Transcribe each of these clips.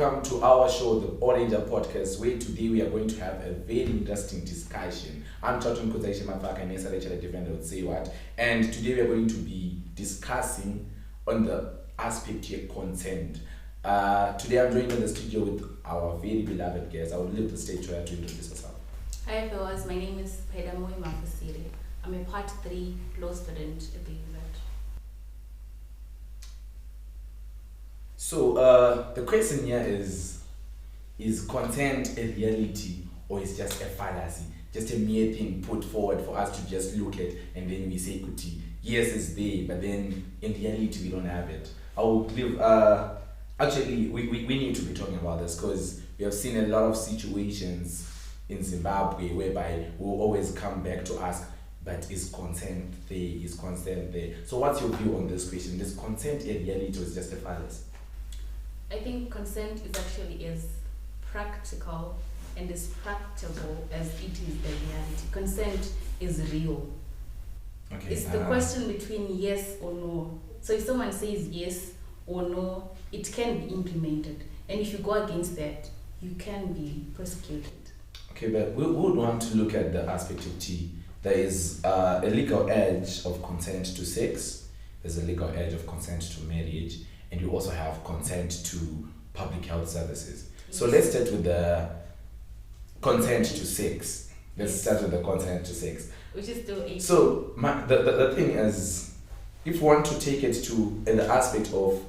welcome to our show, the Orange Podcast, where today we are going to have a very interesting discussion. I'm Chathun Kuzaishi Mafaka and SAYWHAT defender with SAYWHAT, and today we are going to be discussing on the aspect of consent. Today I'm joined in the studio with our very beloved guest. I will leave the stage to her to introduce herself. Hi fellas, my name is Pedamoy Mafasiri. I'm a part 3 law student at the UZ. So the question here is consent a reality or is just a fallacy? Just a mere thing put forward for us to just look at and then we say, Kuti, yes, it's there, but then in reality we don't have it. I will give, actually, we need to be talking about this because we have seen a lot of situations in Zimbabwe whereby we'll always come back to ask, but is consent there? Is consent there? So what's your view on this question? Is consent a reality or is just a fallacy? I think consent is actually as practical and as practical as it is the reality. Consent is real. Okay. It's the question between yes or no. So if someone says yes or no, it can be implemented. And if you go against that, you can be prosecuted. Okay, but we would want to look at the aspect of T. There is a legal edge of consent to sex. There's a legal edge of consent to marriage. And you also have consent to public health services. Yes. So let's start with the consent to sex. Let's start with the consent to sex. Which is still 18. So the thing is, if we want to take it to the aspect of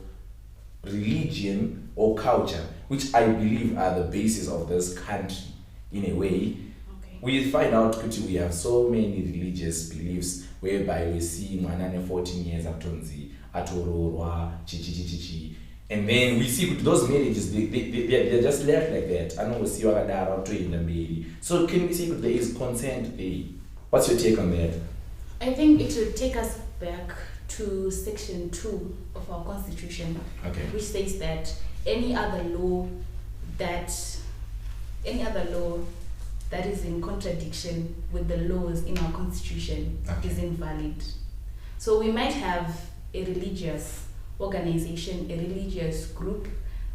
religion or culture, which I believe are the basis of this country in a way, we find out that we have so many religious beliefs whereby we see Mwanane 14 years atonzi atororwa chichi, and then we see those marriages they're just left like that. I know we see wakadara to in the marriage. So can we say that there is consent there? What's your take on that? I think it will take us back to section 2 of our constitution, which says that any other law that is in contradiction with the laws in our constitution is invalid. So we might have a religious organization, a religious group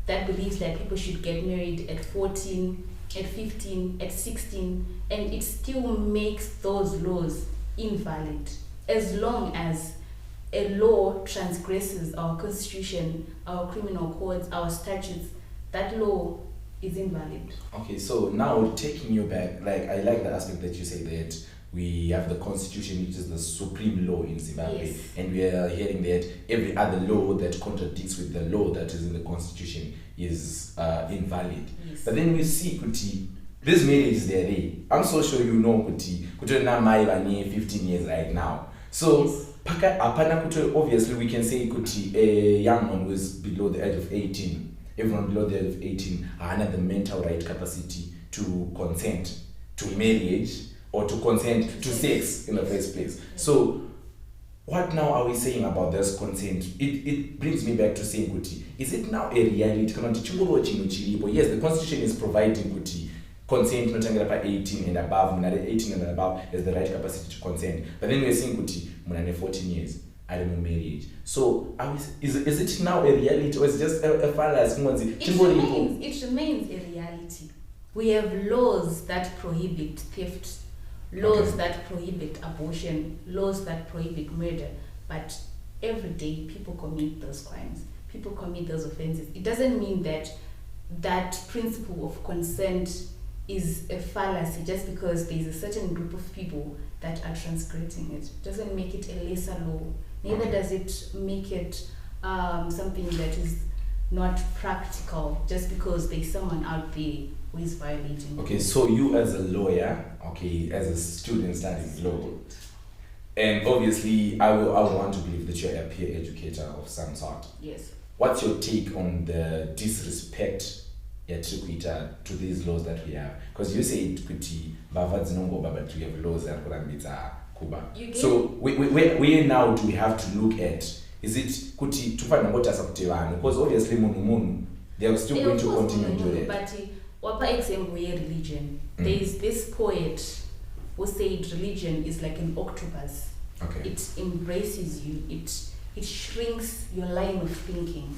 that believes that people should get married at 14, at 15, at 16, and it still makes those laws invalid as long as a law transgresses our constitution, our criminal codes, our statutes. That law is invalid. Okay, so now taking you back, like I like the aspect that you say that we have the constitution, which is the supreme law in Zimbabwe, yes. And we are hearing that every other law that contradicts with the law that is in the constitution is invalid. Yes. But then we see Kuti, this marriage is there. I'm so sure you know Kuti Namai 15 years right now. So yes. Obviously we can say Kuti, a young one who is below the age of 18. Everyone below the age of 18 have the mental right capacity to consent to marriage or to consent to sex in the first place. So what now are we saying about this consent? It brings me back to saying, Kuti, is it now a reality? Yes, the constitution is providing Kuti consent not by 18 and above, 18 and above has the right capacity to consent. But then we're saying Kuti, 14 years. I don't know marriage. So is it now a reality or is it just a fallacy? It remains a reality. We have laws that prohibit theft, laws that prohibit abortion, laws that prohibit murder, but every day people commit those crimes, people commit those offenses. It doesn't mean that that principle of consent is a fallacy just because there's a certain group of people that are transgressing it. It doesn't make it a lesser law. Neither does it make it something that is not practical just because there's someone out there who is violating it. Okay, so you as a lawyer, as a student studying law, and obviously I will want to believe that you're a peer educator of some sort. Yes. What's your take on the disrespect to these laws that we have? Because you say kuti but we have laws that Kuba. So where now do we have to look at? Is it kuti tufana ngota sakutivana? Because obviously they are still going to continue to do that. But for example, religion. There is this poet who said religion is like an octopus. It embraces you. It shrinks your line of thinking.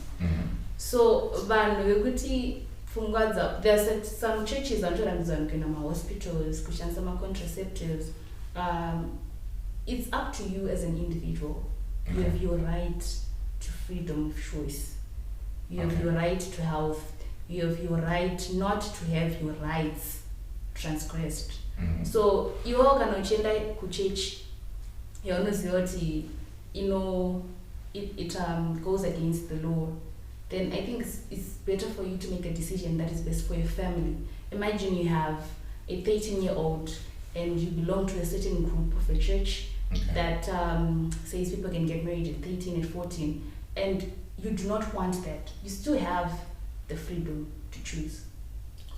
So vanhu vekuti There's some churches and hospitals, kushandisa contraceptives. It's up to you as an individual. You have your right to freedom of choice. You have your right to health. You have your right not to have your rights transgressed. So you all can ochenda ku church. You know it goes against the law. Then I think it's better for you to make a decision that is best for your family. Imagine you have a 13-year-old and you belong to a certain group of a church that says people can get married at 13 and 14, and you do not want that. You still have the freedom to choose.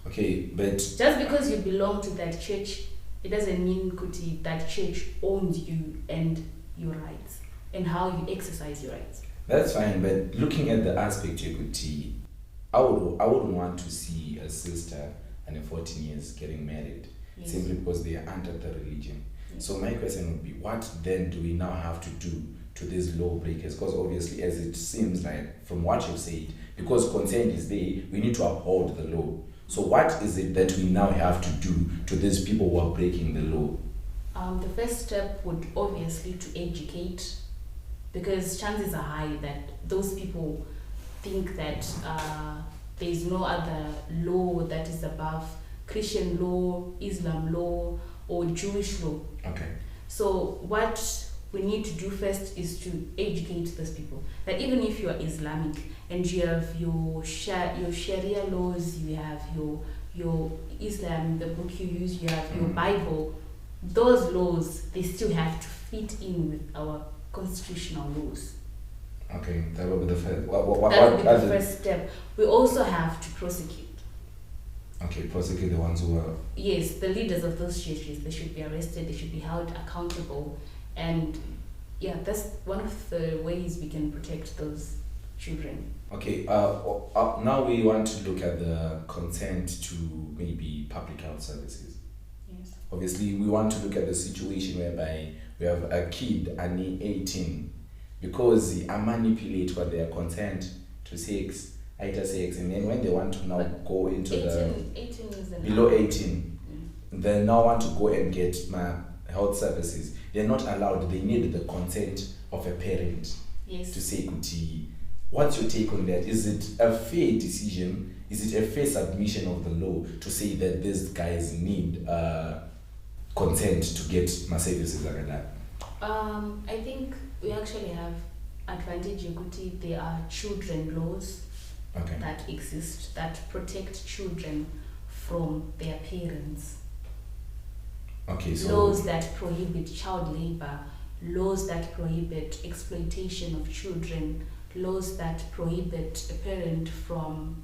Okay, but just because you belong to that church, it doesn't mean Kuti that church owns you and your rights and how you exercise your rights. That's fine, but looking at the aspect you could see, I wouldn't want to see a sister and a 14 years getting married simply because they are under the religion. So my question would be, what then do we now have to do to these law breakers? Because obviously, as it seems like from what you've said, because consent is there, we need to uphold the law. So what is it that we now have to do to these people who are breaking the law? The first step would obviously to educate, because chances are high that those people think that there is no other law that is above Christian law, Islam law, or Jewish law. Okay. So what we need to do first is to educate those people that even if you are Islamic and you have your Sharia laws, you have your Islam, the book you use, you have your Bible, those laws, they still have to fit in with our constitutional laws. Okay, that will be the first. That will be the first step. We also have to prosecute. Okay, prosecute the ones who are... Yes, the leaders of those churches, they should be arrested, they should be held accountable. And yeah, that's one of the ways we can protect those children. Okay, now we want to look at the consent to maybe public health services. Yes. Obviously, we want to look at the situation whereby we have a kid, only 18, because they manipulate what their consent to sex, and then when they want to now go into 18 is below 18, they now want to go and get my health services. They're not allowed. They need the consent of a parent. Yes. To say, Kuti, what's your take on that? Is it a fair decision? Is it a fair submission of the law to say that these guys need consent to get my services like that? I think we actually have advantage, Kuti. There are children laws that exist that protect children from their parents. Okay, so laws that prohibit child labor, laws that prohibit exploitation of children, laws that prohibit a parent from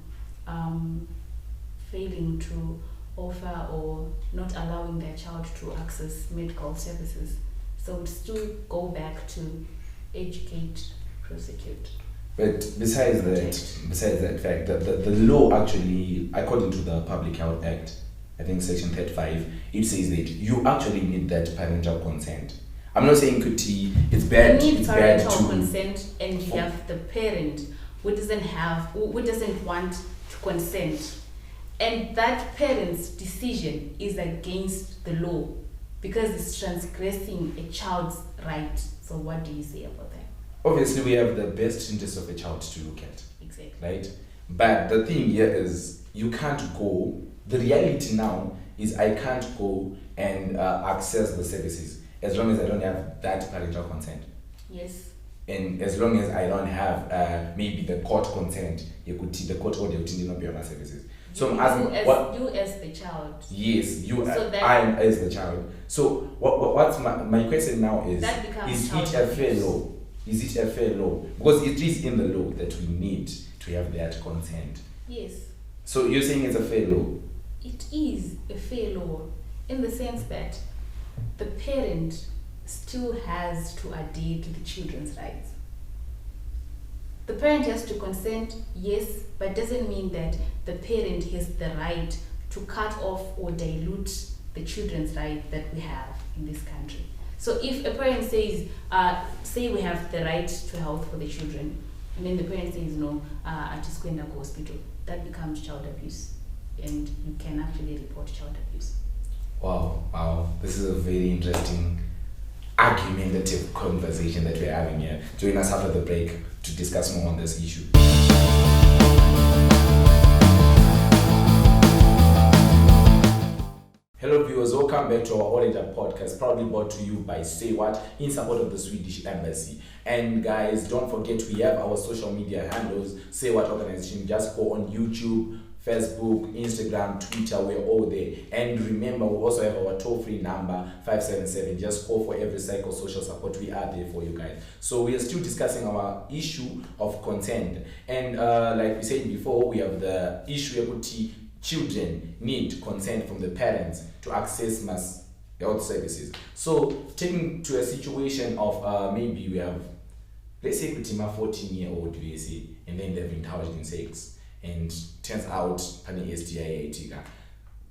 failing to offer or not allowing their child to access medical services. So it's to go back to educate, prosecute. But besides that fact, the law actually, according to the Public Health Act, I think section 35, it says that you actually need that parental consent. I'm not saying Kuti, it's bad. You need it's parental bad to consent, and you have the parent who doesn't want to consent, and that parent's decision is against the law because it's transgressing a child's right. So what do you say about that? Obviously, we have the best interest of a child to look at. Exactly. Right? But the thing here is, you can't go. The reality now is I can't go and access the services as long as I don't have that parental consent. Yes. And as long as I don't have maybe the court consent, you could see the court order to not be on my services. So I'm asking, you as the child. Yes, I am as the child. So what's my question now is it a fair law? Is it a fair law? Because it is in the law that we need to have that consent. Yes. So you're saying it's a fair law? It is a fair law in the sense that the parent still has to adhere to the children's rights. The parent has to consent, yes, but doesn't mean that the parent has the right to cut off or dilute the children's right that we have in this country. So if a parent says, say we have the right to health for the children, and then the parent says, no, I'm just going to go hospital. that becomes child abuse, and you can actually report child abuse. Wow, this is a very interesting argumentative conversation that we're having here. Join us after the break to discuss more on this issue. Hello viewers, welcome back to our Orange Up podcast, proudly brought to you by SAYWHAT in support of the Swedish Embassy. And guys, don't forget we have our social media handles, SAYWHAT organization. Just go on YouTube, Facebook, Instagram, Twitter, we're all there. And remember, we also have our toll-free number 577. Just call for every psychosocial support. We are there for you guys. So we are still discussing our issue of consent. And like we said before, we have the issue of children need consent from the parents to access mass health services. So taking to a situation of maybe we have, let's say, a 14-year-old, and then they've indulged in sex, and turns out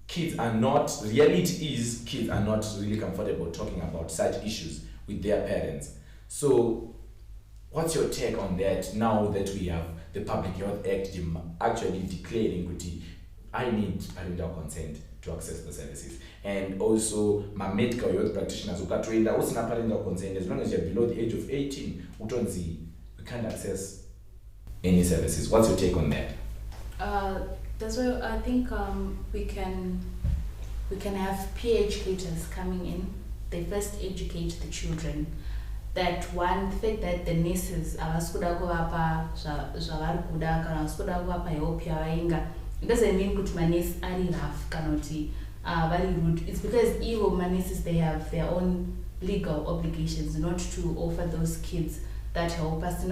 kids are not, reality is kids are not really comfortable talking about such issues with their parents. So what's your take on that now that we have the Public Health Act actually declaring I need parental consent to access the services, and also my medical health practitioners who got trained also not parental consent as long as you're below the age of 18, we can't access any services. What's your take on that? That's why I think we can have peer educators coming in. They first educate the children that one thing that the nurses avasikuda kuvapa zvavari kuda kana vasikuda kuvapa help yavainga. It doesn't mean that manesi are rough, cannot very rude. It's because even manesis, they have their own legal obligations not to offer those kids that help us in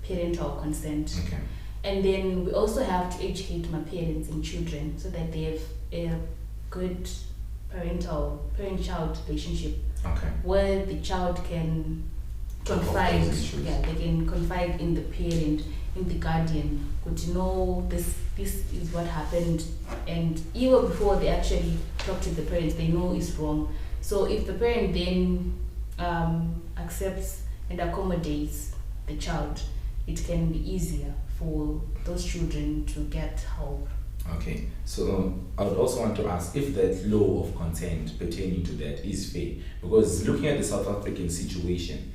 parental consent. Okay. And then we also have to educate my parents and children so that they have a good parent-child relationship. Okay. Where the child can confide, they can confide in the parent, in the guardian, could know this is what happened, and even before they actually talk to the parents, they know it's wrong. So if the parent then accepts and accommodates the child, it can be easier for those children to get help. Okay, so I would also want to ask if that law of consent pertaining to that is fair, because looking at the South African situation,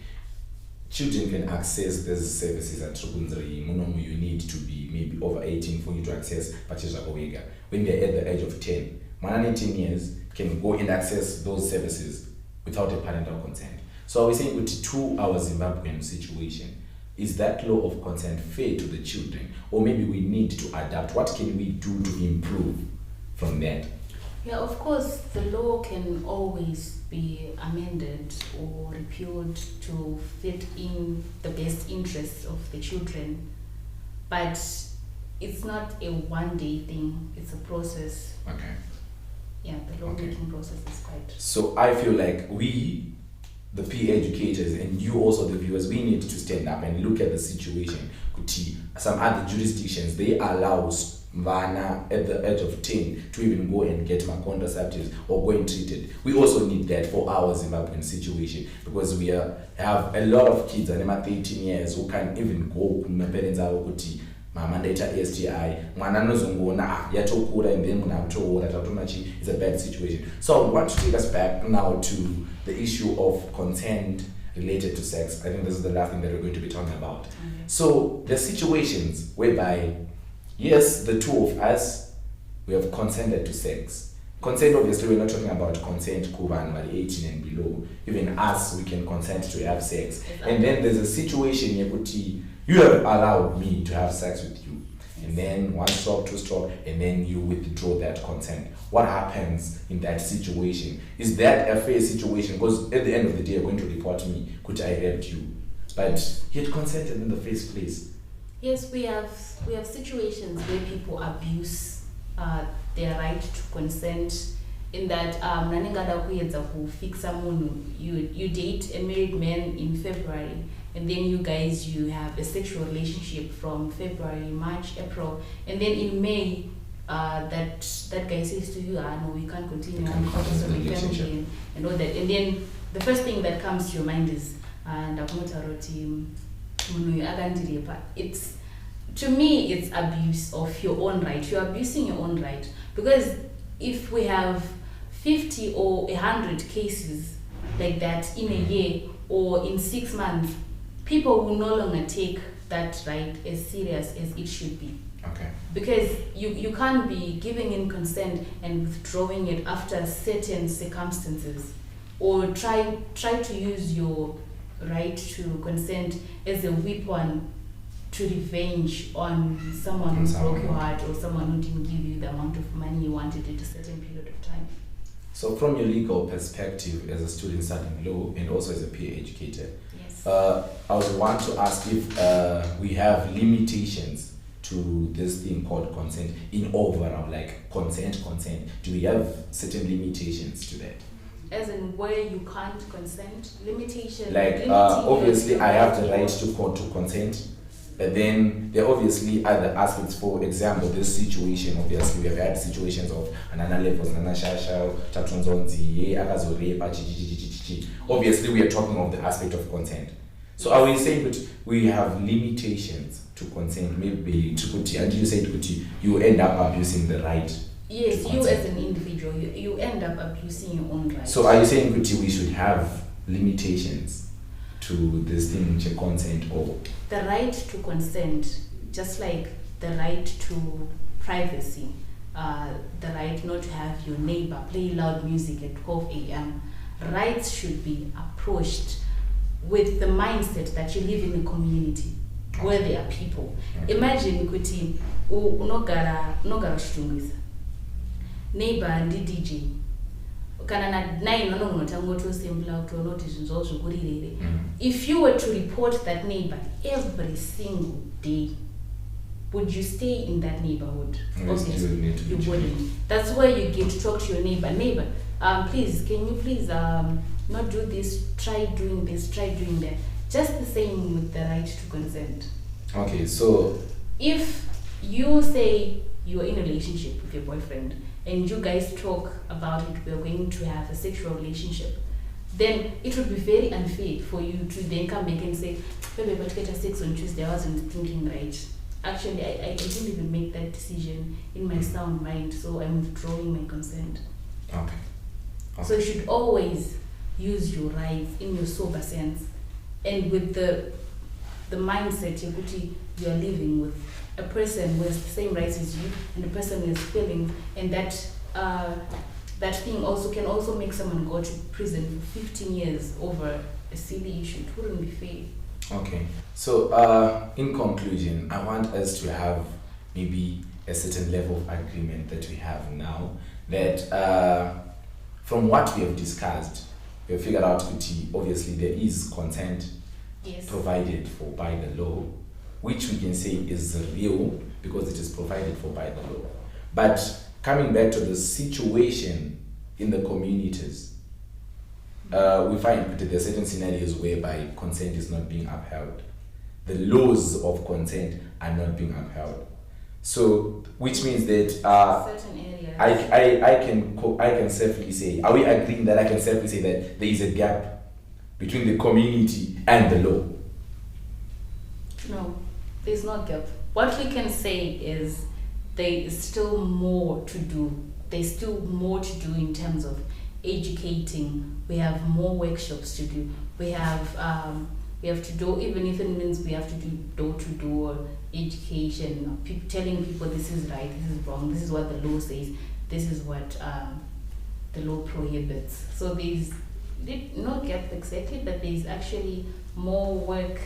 children can access these services at Trubunzari. You need to be maybe over 18 for you to access Pacheja Owega. When they're at the age of 10, 10 years can go and access those services without a parental consent. So are we saying with 2 hours Zimbabwean situation, is that law of consent fair to the children? Or maybe we need to adapt? What can we do to improve from that? Yeah, of course, the law can always be amended or repealed to fit in the best interests of the children. But it's not a one-day thing, it's a process. Okay. Yeah, the law-making process is quite... So I feel like we, the peer educators, and you also the viewers, we need to stand up and look at the situation. Some other jurisdictions, they allow Vana at the age of 10 to even go and get my contraceptives or go and treat it. We also need that for our Zimbabwean situation, because we have a lot of kids and 13 years who can't even go to my parents kuti mama ndaita STI mwana anozongona yatokura and then munatoora tatonachi. It's a bad situation. So I want to take us back now to the issue of consent related to sex. I think this is the last thing that we're going to be talking about. Mm-hmm. So the situations whereby, yes, the two of us, we have consented to sex. Consent, obviously, we're not talking about consent, Kuban, 18 and below. Even us, we can consent to have sex. Exactly. And then there's a situation, you have allowed me to have sex with you. And then 1 stroke, 2 stroke, and then you withdraw that consent. What happens in that situation? Is that a fair situation? Because at the end of the day, you're going to report me, could I raped you? But you had consented in the first place. Yes, we have situations where people abuse their right to consent, in that you date a married man in February, and then you have a sexual relationship from February, March, April, and then in May that guy says to you, no, we can't continue because of the family and all that. And then the first thing that comes to your mind is to me, it's abuse of your own right. You're abusing your own right. Because if we have 50 or 100 cases like that in a year or in 6 months, people will no longer take that right as serious as it should be. Okay. Because you can't be giving in consent and withdrawing it after certain circumstances, or try to use your right to consent as a weapon to revenge on someone who broke your heart, or someone who didn't give you the amount of money you wanted at a certain period of time. So from your legal perspective as a student studying law and also as a peer educator, yes. I would want to ask if we have limitations to this thing called consent in overall, like consent. Do we have certain limitations to that? As in where you can't consent? Limitation? Like obviously I have the right to consent. But then there obviously other aspects. For example, this situation, obviously we have had situations of anana levels, anana shasha, tatunzonzi, akazorepa, obviously we are talking of the aspect of consent. So are we saying that we have limitations to consent? Maybe to put, and you said you end up abusing the right. Yes, you as an individual, you end up abusing your own right. So are you saying we should have limitations to this thing, to consent, or the right to consent, just like the right to privacy, the right not to have your neighbor play loud music at 12 a.m. Rights should be approached with the mindset that you live in a community where there are people. Okay. Imagine kuti unogara chitungwiza neighbor ndi DJ kana na 9 vanonotangotosembla kutoona kuti zvinhu zvavo zvikurirere. If you were to report that neighbor every single day, would you stay in that neighborhood? Obviously you wouldn't. That's where you get to talk to your neighbor, please, can you please not do this, try doing that. Just the same with the right to consent. Okay, so if you say you're in a relationship with your boyfriend and you guys talk about it, we're going to have a sexual relationship, then it would be very unfair for you to then come back and say, baby, but get a sex on Tuesday, I wasn't thinking right. Actually, I didn't even make that decision in my sound mind, so I'm withdrawing my consent. Okay. So you should always use your rights in your sober sense, and with the mindset you are living with a person who has the same rights as you, and a person who has feelings, and that thing also can also make someone go to prison for 15 years over a silly issue. It wouldn't be fair. Okay, so in conclusion, I want us to have maybe a certain level of agreement that we have now, that from what we have discussed, we have figured out that obviously there is consent provided for by the law, which we can say is real because it is provided for by the law. But coming back to the situation in the communities, we find that there are certain scenarios whereby consent is not being upheld. The laws of consent are not being upheld. So, which means that certain areas. I can safely say, are we agreeing that I can safely say that there is a gap between the community and the law? No, there's no gap. What we can say is there is still more to do. There's still more to do in terms of educating. We have more workshops to do. We have to do, even if it means we have to do door-to-door education, telling people this is right, this is wrong, this is what the law says, this is what the law prohibits. So there's no gap exactly, but there's actually more work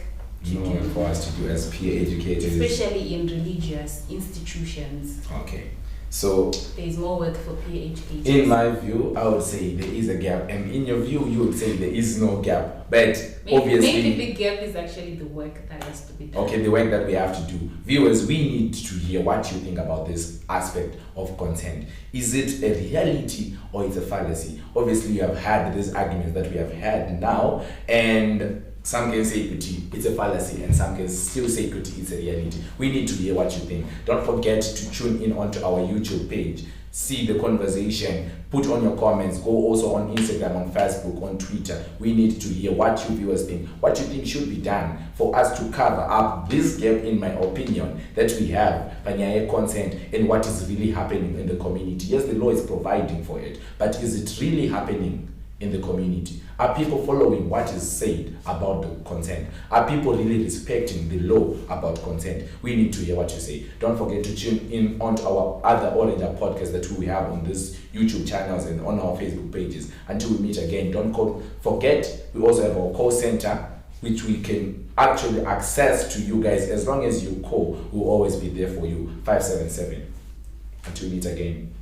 to do for us to do as peer educators, especially in religious institutions. Okay, so there's more work for peer educators. In my view, I would say there is a gap, and in your view, you would say there is no gap. But obviously, maybe the gap is actually the work that has to be done. Okay, the work that we have to do. Viewers, we need to hear what you think about this aspect of consent. Is it a reality or it's a fallacy? Obviously, you have had these arguments that we have had now, and some can say it's a fallacy, and some can still say it's a reality. We need to hear what you think. Don't forget to tune in onto our YouTube page see the conversation, put on your comments, go also on Instagram, on Facebook, on Twitter. We need to hear what you viewers think, what you think should be done for us to cover up this gap, in my opinion, that we have by consent and what is really happening in the community. Yes, the law is providing for it, but is it really happening in the community? Are people following what is said about the consent? Are people really respecting the law about consent? We need to hear what you say. Don't forget to tune in onto our other Orange podcasts that we have on this YouTube channels and on our Facebook pages. Until we meet again, don't forget, we also have our call center, which we can actually access to you guys. As long as you call, we'll always be there for you. 577. Until we meet again.